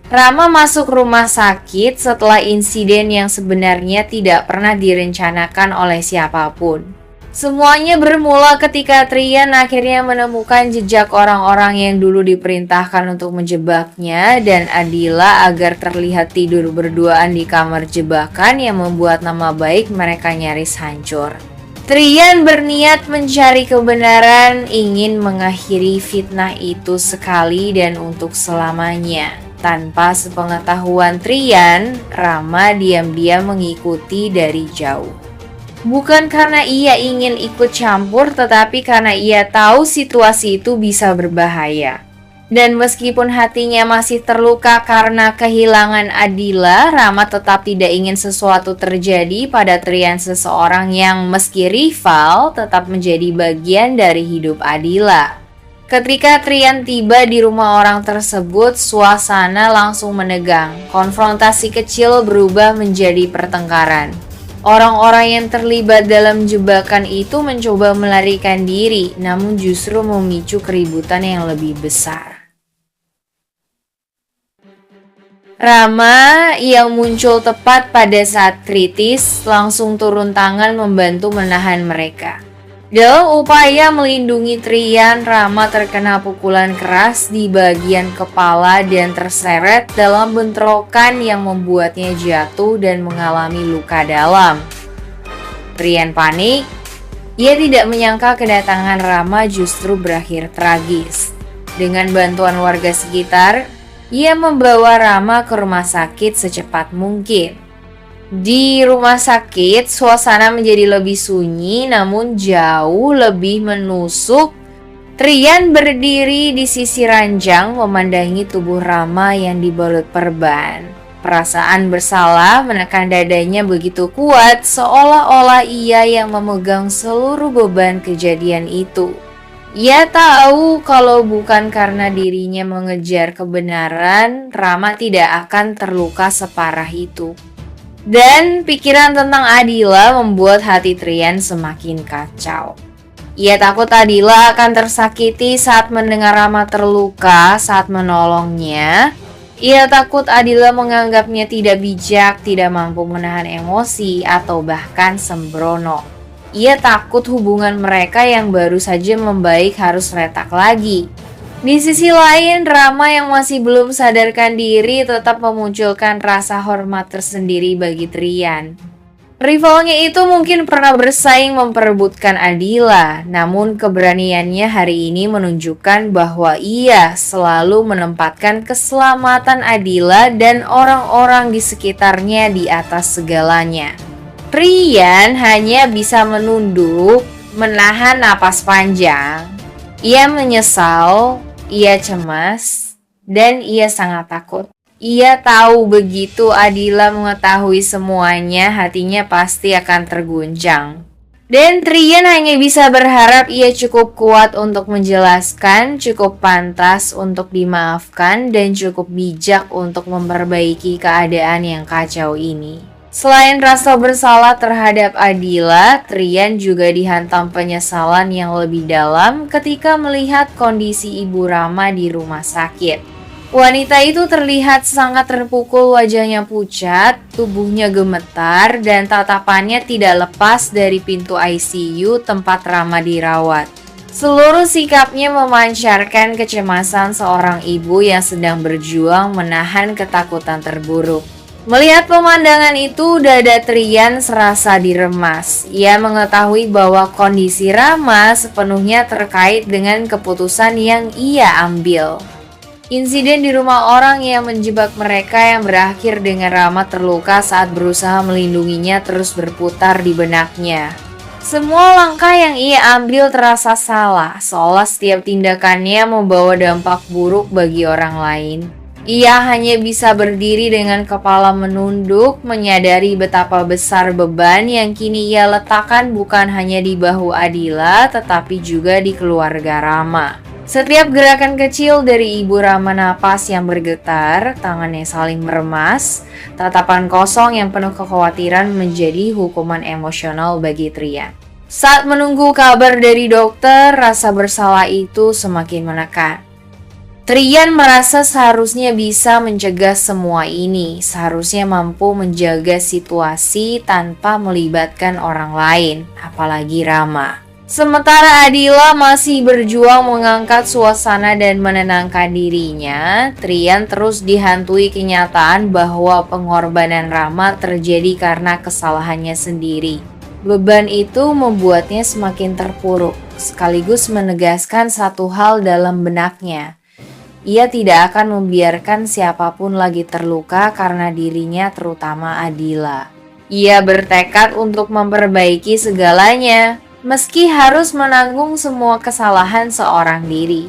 Rama masuk rumah sakit setelah insiden yang sebenarnya tidak pernah direncanakan oleh siapapun. Semuanya bermula ketika Trian akhirnya menemukan jejak orang-orang yang dulu diperintahkan untuk menjebaknya dan Adila agar terlihat tidur berduaan di kamar jebakan yang membuat nama baik mereka nyaris hancur. Trian berniat mencari kebenaran, ingin mengakhiri fitnah itu sekali dan untuk selamanya. Tanpa sepengetahuan Trian, Rama diam-diam mengikuti dari jauh. Bukan karena ia ingin ikut campur, tetapi karena ia tahu situasi itu bisa berbahaya. Dan meskipun hatinya masih terluka karena kehilangan Adila, Rama tetap tidak ingin sesuatu terjadi pada Trian, seseorang yang meski rival tetap menjadi bagian dari hidup Adila. Ketika Trian tiba di rumah orang tersebut, suasana langsung menegang. Konfrontasi kecil berubah menjadi pertengkaran. Orang-orang yang terlibat dalam jebakan itu mencoba melarikan diri, namun justru memicu keributan yang lebih besar. Rama yang muncul tepat pada saat kritis langsung turun tangan membantu menahan mereka. Dalam upaya melindungi Trian, Rama terkena pukulan keras di bagian kepala dan terseret dalam bentrokan yang membuatnya jatuh dan mengalami luka dalam. Trian panik. Ia tidak menyangka kedatangan Rama justru berakhir tragis. Dengan bantuan warga sekitar, ia membawa Rama ke rumah sakit secepat mungkin. Di rumah sakit, suasana menjadi lebih sunyi namun jauh lebih menusuk. Trian berdiri di sisi ranjang memandangi tubuh Rama yang dibalut perban. Perasaan bersalah menekan dadanya begitu kuat, seolah-olah ia yang memegang seluruh beban kejadian itu. Ia tahu kalau bukan karena dirinya mengejar kebenaran, Rama tidak akan terluka separah itu. Dan pikiran tentang Adila membuat hati Trian semakin kacau. Ia takut Adila akan tersakiti saat mendengar Rama terluka saat menolongnya. Ia takut Adila menganggapnya tidak bijak, tidak mampu menahan emosi, atau bahkan sembrono. Ia takut hubungan mereka yang baru saja membaik harus retak lagi. Di sisi lain, Rama yang masih belum sadarkan diri tetap memunculkan rasa hormat tersendiri bagi Trian. Rivalnya itu mungkin pernah bersaing memperebutkan Adila, namun keberaniannya hari ini menunjukkan bahwa ia selalu menempatkan keselamatan Adila dan orang-orang di sekitarnya di atas segalanya. Trian hanya bisa menunduk, menahan napas panjang. Ia menyesal, ia cemas, dan ia sangat takut. Ia tahu begitu Adila mengetahui semuanya, hatinya pasti akan terguncang. Dan Trian hanya bisa berharap ia cukup kuat untuk menjelaskan, cukup pantas untuk dimaafkan, dan cukup bijak untuk memperbaiki keadaan yang kacau ini. Selain rasa bersalah terhadap Adila, Trian juga dihantam penyesalan yang lebih dalam ketika melihat kondisi ibu Rama di rumah sakit. Wanita itu terlihat sangat terpukul, wajahnya pucat, tubuhnya gemetar, dan tatapannya tidak lepas dari pintu ICU tempat Rama dirawat. Seluruh sikapnya memancarkan kecemasan seorang ibu yang sedang berjuang menahan ketakutan terburuk. Melihat pemandangan itu, dada Trian serasa diremas. Ia mengetahui bahwa kondisi Rama sepenuhnya terkait dengan keputusan yang ia ambil. Insiden di rumah orang yang menjebak mereka yang berakhir dengan Rama terluka saat berusaha melindunginya terus berputar di benaknya. Semua langkah yang ia ambil terasa salah, seolah setiap tindakannya membawa dampak buruk bagi orang lain. Ia hanya bisa berdiri dengan kepala menunduk, menyadari betapa besar beban yang kini ia letakkan bukan hanya di bahu Adila, tetapi juga di keluarga Rama. Setiap gerakan kecil dari ibu Rama, napas yang bergetar, tangannya saling meremas, tatapan kosong yang penuh kekhawatiran menjadi hukuman emosional bagi Trian. Saat menunggu kabar dari dokter, rasa bersalah itu semakin menekan. Trian merasa seharusnya bisa mencegah semua ini, seharusnya mampu menjaga situasi tanpa melibatkan orang lain, apalagi Rama. Sementara Adila masih berjuang mengangkat suasana dan menenangkan dirinya, Trian terus dihantui kenyataan bahwa pengorbanan Rama terjadi karena kesalahannya sendiri. Beban itu membuatnya semakin terpuruk, sekaligus menegaskan satu hal dalam benaknya. Ia tidak akan membiarkan siapapun lagi terluka karena dirinya, terutama Adila. Ia bertekad untuk memperbaiki segalanya, meski harus menanggung semua kesalahan seorang diri.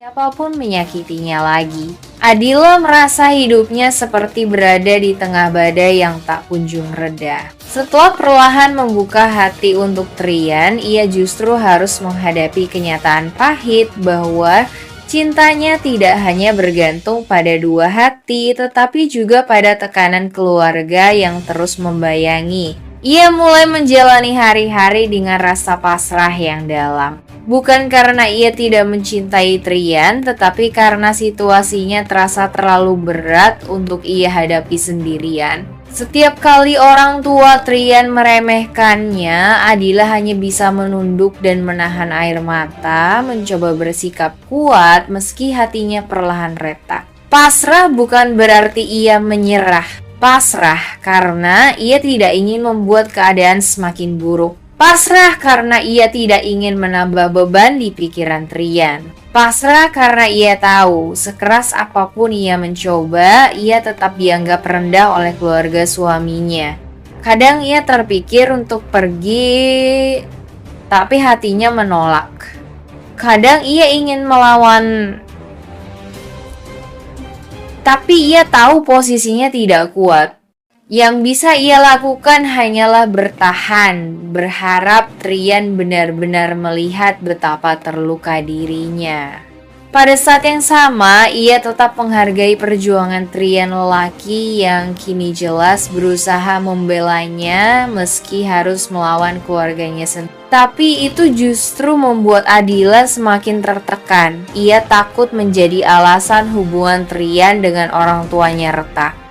Siapapun menyakitinya lagi. Adila merasa hidupnya seperti berada di tengah badai yang tak kunjung reda. Setelah perlahan membuka hati untuk Trian, ia justru harus menghadapi kenyataan pahit bahwa cintanya tidak hanya bergantung pada dua hati, tetapi juga pada tekanan keluarga yang terus membayangi. Ia mulai menjalani hari-hari dengan rasa pasrah yang dalam. Bukan karena ia tidak mencintai Trian, tetapi karena situasinya terasa terlalu berat untuk ia hadapi sendirian. Setiap kali orang tua Trian meremehkannya, Adila hanya bisa menunduk dan menahan air mata, mencoba bersikap kuat meski hatinya perlahan retak. Pasrah bukan berarti ia menyerah. Pasrah karena ia tidak ingin membuat keadaan semakin buruk. Pasrah karena ia tidak ingin menambah beban di pikiran Trian. Pasrah karena ia tahu, sekeras apapun ia mencoba, ia tetap dianggap rendah oleh keluarga suaminya. Kadang ia terpikir untuk pergi, tapi hatinya menolak. Kadang ia ingin melawan, tapi ia tahu posisinya tidak kuat. Yang bisa ia lakukan hanyalah bertahan, berharap Trian benar-benar melihat betapa terluka dirinya. Pada saat yang sama, ia tetap menghargai perjuangan Trian, lelaki yang kini jelas berusaha membelanya meski harus melawan keluarganya sendiri. Tapi itu justru membuat Adila semakin tertekan. Ia takut menjadi alasan hubungan Trian dengan orang tuanya retak.